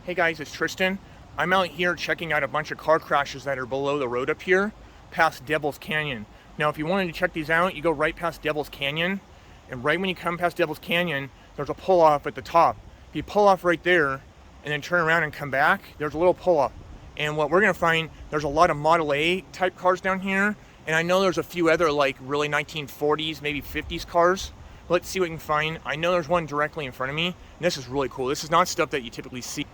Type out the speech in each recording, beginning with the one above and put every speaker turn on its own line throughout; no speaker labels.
Hey guys, it's Tristan. I'm out here checking out a bunch of car crashes that are below the road up here, past Devil's Canyon. Now, if you wanted to check these out, you go right past Devil's Canyon, and right when you come past Devil's Canyon, there's a pull-off at the top. If you pull off right there, and then turn around and come back, there's a little pull-off. And what we're gonna find, there's a lot of Model A type cars down here, and I know there's a few other like really 1940s, maybe 50s cars. Let's see what we can find. I know there's one directly in front of me, and this is really cool. This is not stuff that you typically see.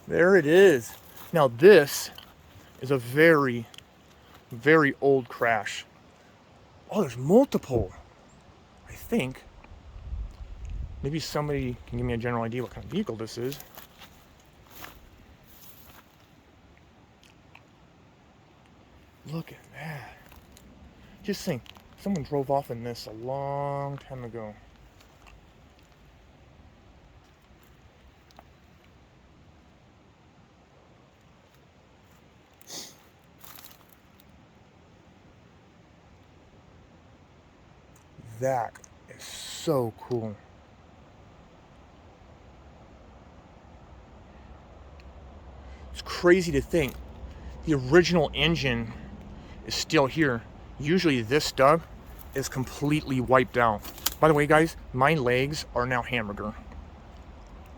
There it is. Now this is a very, very old crash. Oh, there's multiple. I think maybe somebody can give me a general idea what kind of vehicle this is. Look at that. Just think, someone drove off in this a long time ago. That is so cool. It's crazy to think the original engine is still here. Usually this stuff is completely wiped out. By the way, guys, my legs are now hamburger.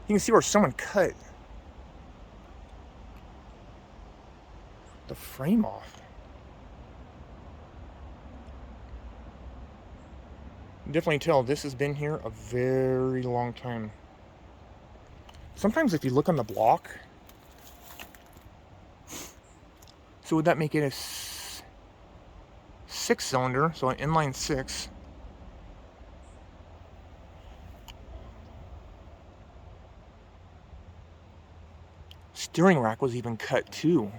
You can see where someone cut the frame off. Definitely tell this has been here a very long time. Sometimes if you look on the block, so would that make it a 6-cylinder, so an inline 6. Steering rack was even cut too.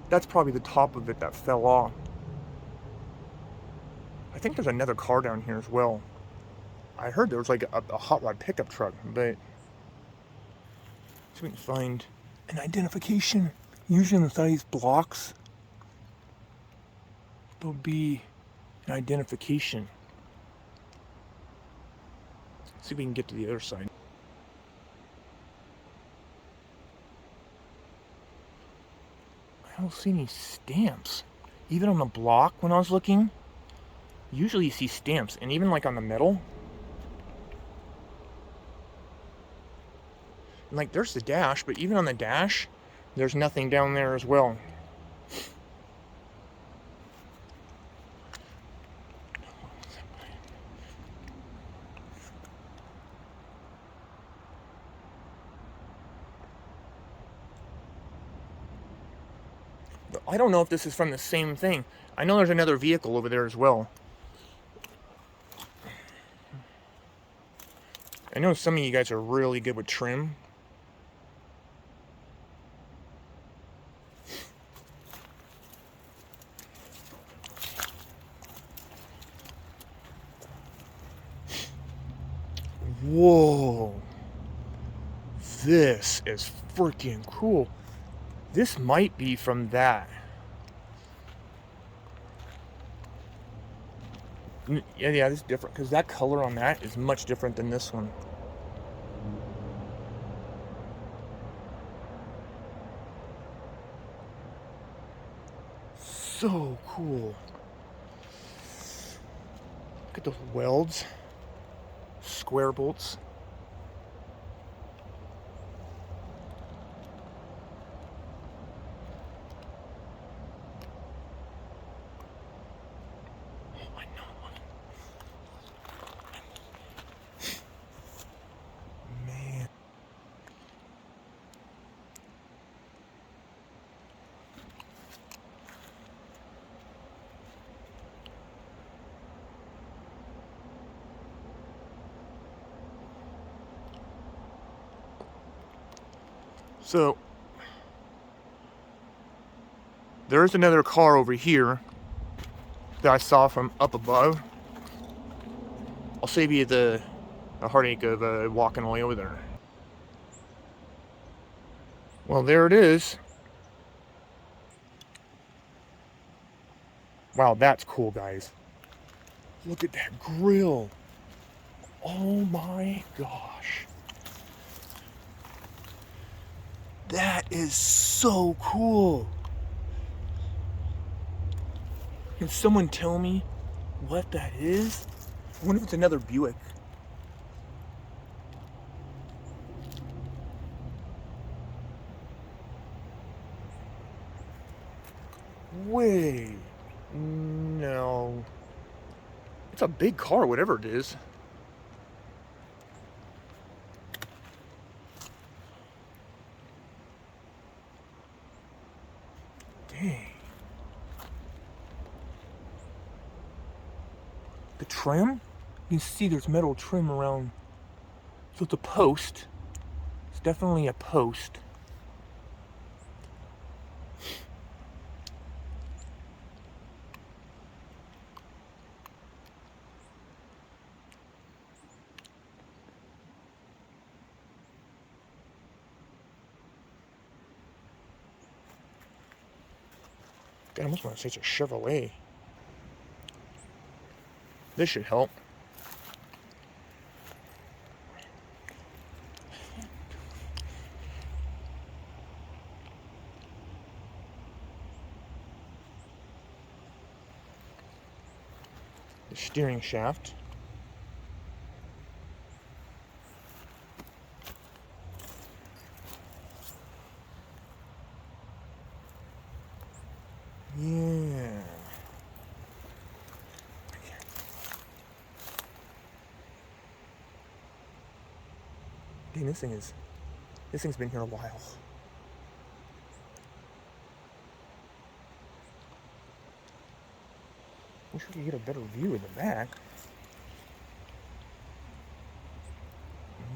That's probably the top of it that fell off. I think there's another car down here as well. I heard there was like a hot rod pickup truck, but so we can find an identification. Usually inside these blocks, there'll be an identification. Let's see if we can get to the other side. I don't see any stamps. Even on the block when I was looking, usually you see stamps, and even like on the metal. And like there's the dash, but even on the dash, there's nothing down there as well. I don't know if this is from the same thing. I know there's another vehicle over there as well. I know some of you guys are really good with trim. Whoa. This is freaking cool. This might be from that. Yeah, this is different because that color on that is much different than this one. So cool. Look at those welds, square bolts. So there's another car over here that I saw from up above. I'll save you the heartache of walking all the way over there. Well, there it is. Wow, that's cool, guys. Look at that grill. Oh my gosh. That is so cool. Can someone tell me what that is? I wonder if it's another Buick. Wait. No. It's a big car, whatever it is. Dang. The trim? You can see there's metal trim around. So it's a post. It's definitely a post. God, I almost want to say it's a Chevrolet. This should help. The steering shaft. Yeah. Dang, this thing's been here a while. Wish we could get a better view of the back.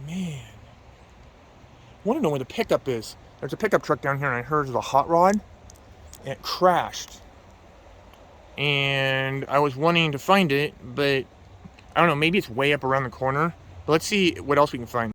Man. I want to know where the pickup is. There's a pickup truck down here and I heard there's a hot rod. And it crashed. And I was wanting to find it, but I don't know, maybe it's way up around the corner. But let's see what else we can find.